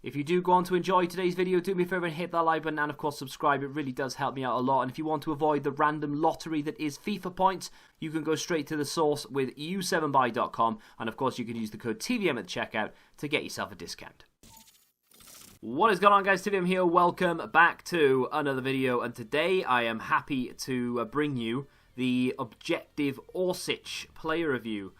If you do go on to enjoy today's video, do me a favour and hit that like button and of course subscribe. It really does help me out a lot. And if you want to avoid the random lottery that is FIFA points, you can go straight to the source with u7buy.com, and of course you can use the code TVM at the checkout to get yourself a discount. What is going on, guys? TVM here. Welcome back to another video, and today I am happy to bring you the Objective Orsic player review.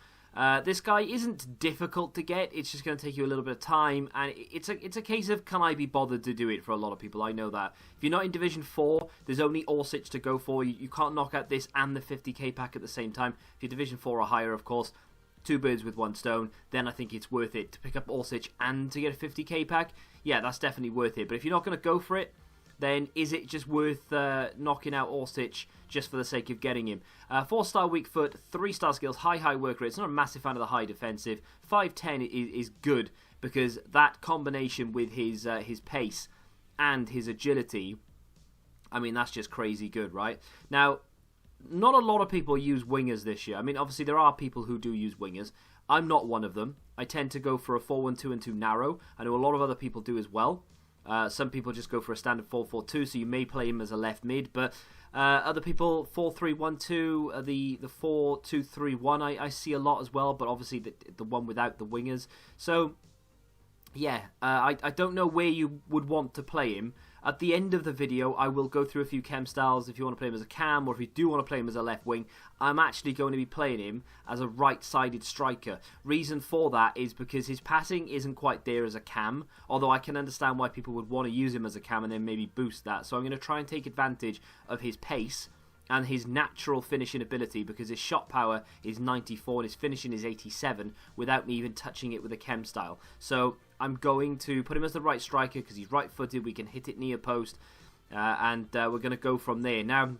This guy isn't difficult to get, it's just going to take you a little bit of time, and it's a case of can I be bothered to do it for a lot of people. I know that. If you're not in Division 4, there's only Orsic to go for. You can't knock out this and the 50k pack at the same time. If you're Division 4 or higher, of course, two birds with one stone, then I think it's worth it to pick up Orsic and to get a 50k pack. Yeah, that's definitely worth it. But if you're not going to go for it, then is it just worth knocking out Orsic just for the sake of getting him? 4-star weak foot, 3-star skills, high work rate. It's not a massive fan of the high defensive. 5'10 is good because that combination with his pace and his agility, I mean, that's just crazy good, right? Now, not a lot of people use wingers this year. I mean, obviously there are people who do use wingers. I'm not one of them. I tend to go for a 4-1-2 narrow. I know a lot of other people do as well. Some people just go for a standard 4-4-2, so you may play him as a left mid, but other people 4-3-1-2, the 4-2-3-1 I see a lot as well, but obviously the one without the wingers. So yeah, I don't know where you would want to play him. At the end of the video, I will go through a few chem styles if you want to play him as a cam, or if you do want to play him as a left wing. I'm actually going to be playing him as a right-sided striker. Reason for that is because his passing isn't quite there as a cam, although I can understand why people would want to use him as a cam and then maybe boost that. So I'm going to try and take advantage of his pace and his natural finishing ability, because his shot power is 94 and his finishing is 87 without me even touching it with a chem style. So I'm going to put him as the right striker because he's right-footed, we can hit it near post, and we're going to go from there. Now,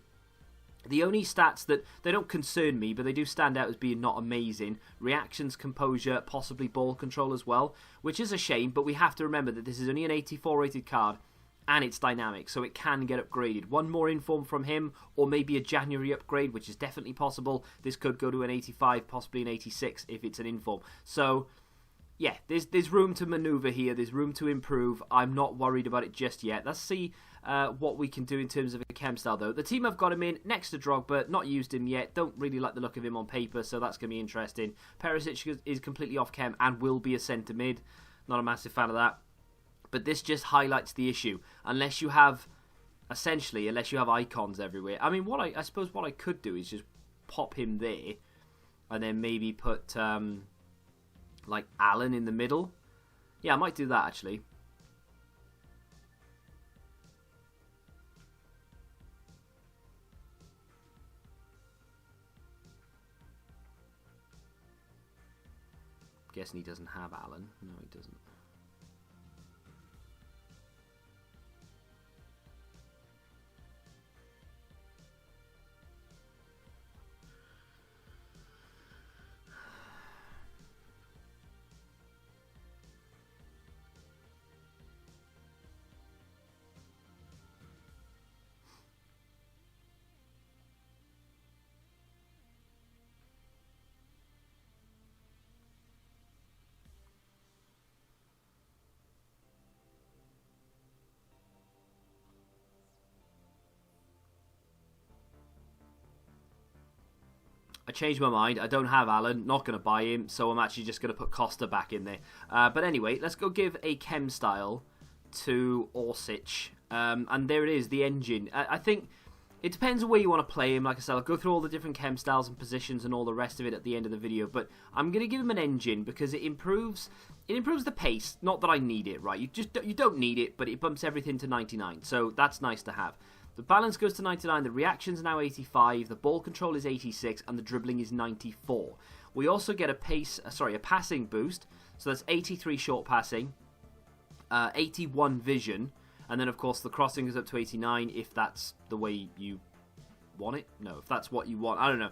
the only stats that, they don't concern me, but they do stand out as being not amazing. Reactions, composure, possibly ball control as well, which is a shame, but we have to remember that this is only an 84 rated card, and it's dynamic, so it can get upgraded. One more inform from him, or maybe a January upgrade, which is definitely possible. This could go to an 85, possibly an 86 if it's an inform. So yeah, there's room to maneuver here. There's room to improve. I'm not worried about it just yet. Let's see what we can do in terms of a chem style, though. The team I've got him in next to Drogba, not used him yet. Don't really like the look of him on paper, so that's going to be interesting. Perisic is completely off chem and will be a centre mid. Not a massive fan of that. But this just highlights the issue. Unless you have, essentially, unless you have icons everywhere. I mean, I suppose what I could do is just pop him there, and then maybe put like Alan in the middle. Yeah, I might do that actually. Guessing he doesn't have Alan. No, he doesn't. I changed my mind. I don't have Alan. Not going to buy him. So I'm actually just going to put Costa back in there. But anyway, let's go give a chem style to Orsic. And there it is, the engine. I think it depends on where you want to play him. Like I said, I'll go through all the different chem styles and positions and all the rest of it at the end of the video. But I'm going to give him an engine because it improves the pace. Not that I need it, right? You don't need it, but it bumps everything to 99. So that's nice to have. The balance goes to 99, the reaction's now 85, the ball control is 86, and the dribbling is 94. We also get a passing boost, so that's 83 short passing, 81 vision, and then of course the crossing goes up to 89 if that's the way you want it. No, if that's what you want, I don't know.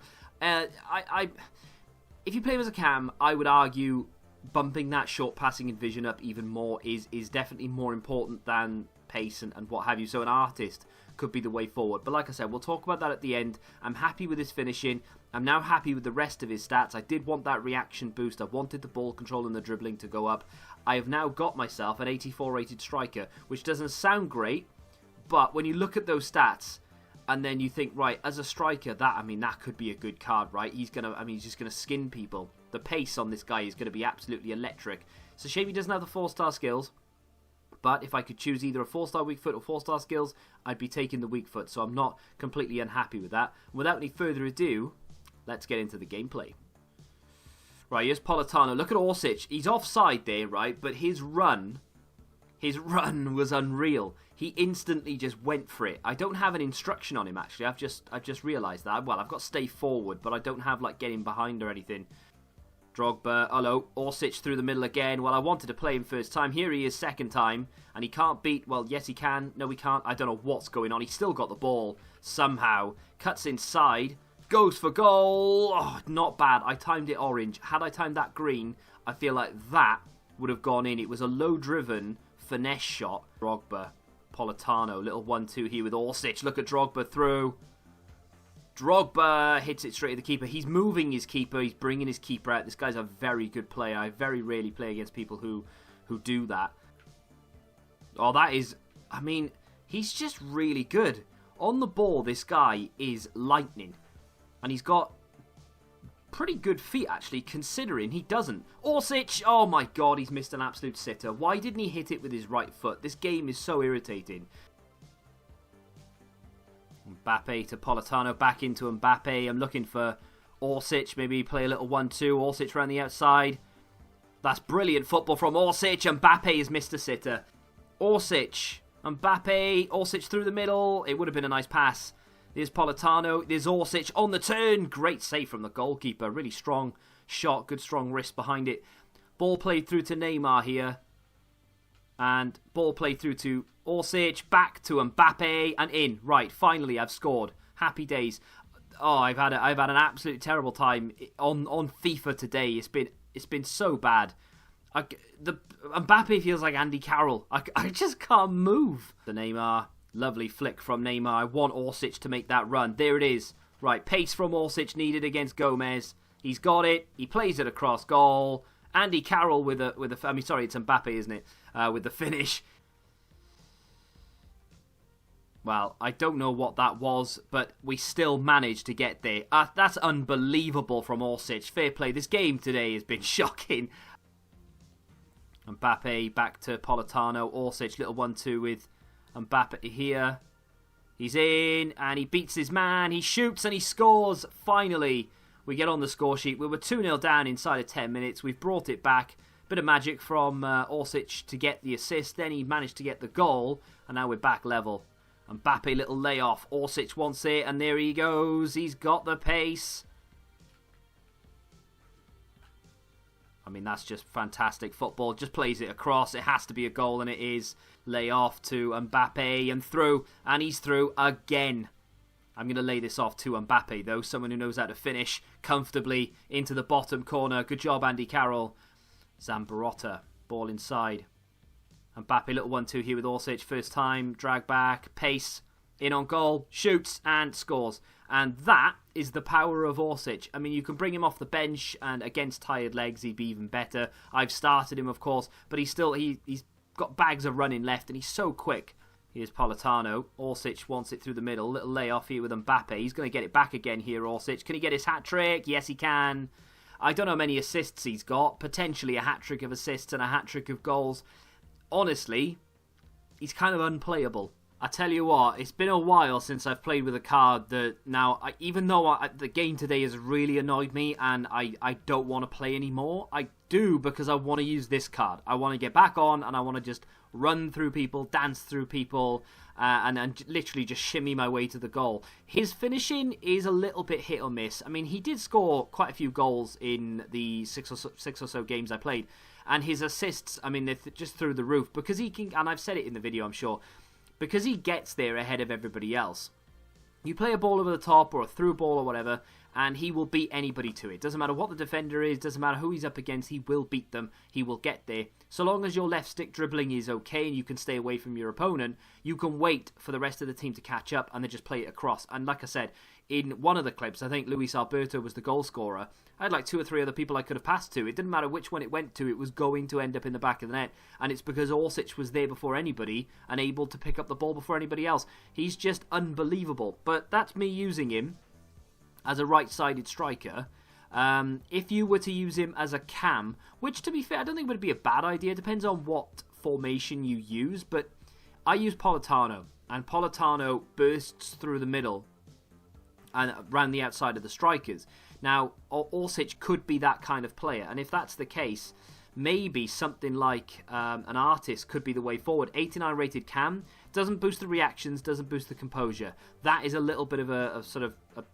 If you play him as a cam, I would argue bumping that short passing and vision up even more is definitely more important than pace and what have you. So an artist could be the way forward. But like I said, we'll talk about that at the end. I'm happy with his finishing. I'm now happy with the rest of his stats. I did want that reaction boost. I wanted the ball control and the dribbling to go up. I have now got myself an 84 rated striker, which doesn't sound great, but when you look at those stats, and then you think, right, as a striker, that could be a good card, right? He's just gonna skin people. The pace on this guy is gonna be absolutely electric. It's a shame he doesn't have the 4-star skills, but if I could choose either a 4-star weak foot or 4-star skills, I'd be taking the weak foot, so I'm not completely unhappy with that. Without any further ado, let's get into the gameplay. Right, here's Politano. Look at Orsic. He's offside there, right? But his run was unreal. He instantly just went for it. I don't have an instruction on him, actually. I've just realised that. Well, I've got stay forward, but I don't have, like, getting behind or anything. Drogba, hello. Orsic through the middle again. Well, I wanted to play him first time. Here he is second time. And he can't beat... Well, yes, he can. No, he can't. I don't know what's going on. He's still got the ball somehow. Cuts inside. Goes for goal. Oh, not bad. I timed it orange. Had I timed that green, I feel like that would have gone in. It was a low-driven finesse shot. Drogba, Politano, little 1-2 here with Orsic. Look at Drogba through. Drogba hits it straight at the keeper. He's moving his keeper. He's bringing his keeper out. This guy's a very good player. I very rarely play against people who do that. Oh, that is... I mean, he's just really good. On the ball, this guy is lightning. And he's got pretty good feet, actually, considering he doesn't. Orsic! Oh my god, he's missed an absolute sitter. Why didn't he hit it with his right foot? This game is so irritating. Mbappe to Politano, back into Mbappe. I'm looking for Orsic. Maybe play a little 1-2. Orsic around the outside. That's brilliant football from Orsic. Mbappe has missed a sitter. Orsic. Mbappe. Orsic through the middle. It would have been a nice pass. There's Politano. There's Orsic on the turn. Great save from the goalkeeper. Really strong shot. Good strong wrist behind it. Ball played through to Neymar here. And ball played through to Orsic. Back to Mbappe. And in. Right. Finally, I've scored. Happy days. Oh, I've had an absolutely terrible time on FIFA today. It's been so bad. Mbappe feels like Andy Carroll. I just can't move. The Neymar. Lovely flick from Neymar. I want Orsic to make that run. There it is. Right, pace from Orsic needed against Gomez. He's got it. He plays it across goal. Andy Carroll with a. I mean, sorry, it's Mbappe, isn't it? With the finish. Well, I don't know what that was, but we still managed to get there. That's unbelievable from Orsic. Fair play. This game today has been shocking. Mbappe back to Politano. Orsic, little 1-2 with Mbappe here. He's in and he beats his man. He shoots and he scores. Finally, we get on the score sheet. We were 2-0 down inside of 10 minutes. We've brought it back. Bit of magic from Orsic to get the assist. Then he managed to get the goal. And now we're back level. Mbappe, little layoff. Orsic wants it and there he goes. He's got the pace. I mean, that's just fantastic football. Just plays it across. It has to be a goal, and it is. Lay off to Mbappe and through. And he's through again. I'm going to lay this off to Mbappe, though. Someone who knows how to finish comfortably into the bottom corner. Good job, Andy Carroll. Zambarotta. Ball inside. Mbappe, little 1-2 here with Orsic. First time. Drag back. Pace. In on goal. Shoots and scores. And that is the power of Orsic. I mean, you can bring him off the bench, and against tired legs, he'd be even better. I've started him, of course, but he's got bags of running left, and he's so quick. Here's Politano. Orsic wants it through the middle. Little layoff here with Mbappe. He's going to get it back again here, Orsic. Can he get his hat-trick? Yes, he can. I don't know how many assists he's got. Potentially a hat-trick of assists and a hat-trick of goals. Honestly, he's kind of unplayable. I tell you what, it's been a while since I've played with a card that now, even though the game today has really annoyed me and I don't want to play anymore, I do because I want to use this card. I want to get back on and I want to just run through people, dance through people, and literally just shimmy my way to the goal. His finishing is a little bit hit or miss. I mean, he did score quite a few goals in the six or so games I played, and his assists, I mean, they're just through the roof because he can, and I've said it in the video, I'm sure, because he gets there ahead of everybody else. You play a ball over the top or a through ball or whatever, and he will beat anybody to it. Doesn't matter what the defender is, doesn't matter who he's up against, he will beat them. He will get there. So long as your left stick dribbling is okay and you can stay away from your opponent, you can wait for the rest of the team to catch up and then just play it across. And like I said, in one of the clips, I think Luis Alberto was the goal scorer. I had like 2 or 3 other people I could have passed to. It didn't matter which one it went to, it was going to end up in the back of the net. And it's because Orsic was there before anybody and able to pick up the ball before anybody else. He's just unbelievable. But that's me using him as a right-sided striker. If you were to use him as a cam, which to be fair, I don't think would be a bad idea. It depends on what formation you use. But I use Politano. And Politano bursts through the middle and around the outside of the strikers. Now, Orsic could be that kind of player, and if that's the case, maybe something like an artist could be the way forward. 89 rated cam, doesn't boost the reactions, doesn't boost the composure. That is a little bit of a sort of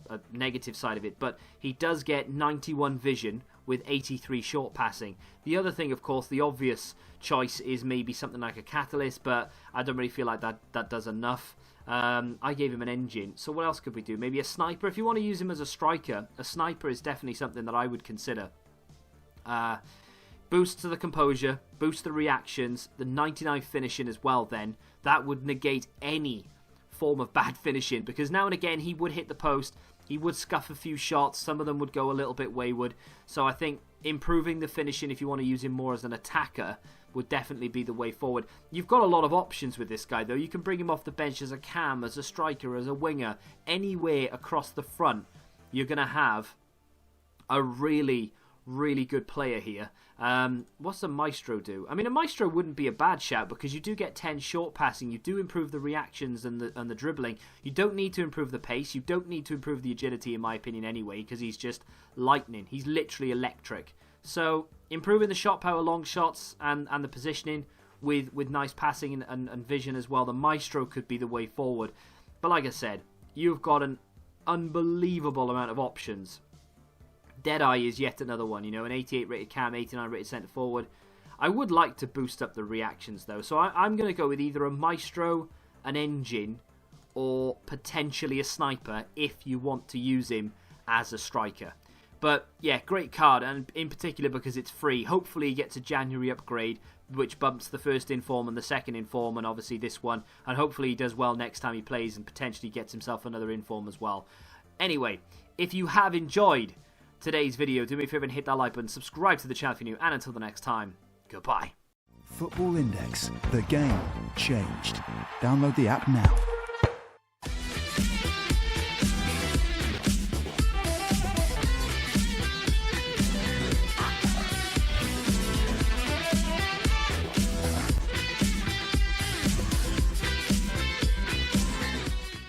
a negative side of it, but he does get 91 vision with 83 short passing. The other thing, of course, the obvious choice is maybe something like a catalyst, but I don't really feel like that does enough. I gave him an engine, so what else could we do? Maybe a sniper. If you want to use him as a striker, a sniper is definitely something that I would consider. Boost to the composure, boost the reactions, the 99 finishing as well then. That would negate any form of bad finishing, because now and again he would hit the post, he would scuff a few shots, some of them would go a little bit wayward. So I think improving the finishing, if you want to use him more as an attacker, would definitely be the way forward. You've got a lot of options with this guy though. You can bring him off the bench as a cam, as a striker, as a winger. Anywhere across the front, you're going to have a really good player here. What's a Maestro do? I mean, a Maestro wouldn't be a bad shout because you do get 10 short passing. You do improve the reactions and the dribbling. You don't need to improve the pace. You don't need to improve the agility, in my opinion, anyway, because he's just lightning. He's literally electric. So improving the shot power, long shots, and the positioning with nice passing and vision as well. The Maestro could be the way forward. But like I said, you've got an unbelievable amount of options. Deadeye is yet another one, you know, an 88 rated cam, 89 rated centre forward. I would like to boost up the reactions though, so I'm going to go with either a Maestro, an engine, or potentially a sniper if you want to use him as a striker. But yeah, great card, and in particular because it's free. Hopefully he gets a January upgrade, which bumps the first inform and the second inform, and obviously this one. And hopefully he does well next time he plays and potentially gets himself another inform as well. Anyway, if you have enjoyed today's video, do me a favour and hit that like button, subscribe to the channel if you're new, and until the next time, goodbye. Football Index, the game changed. Download the app now.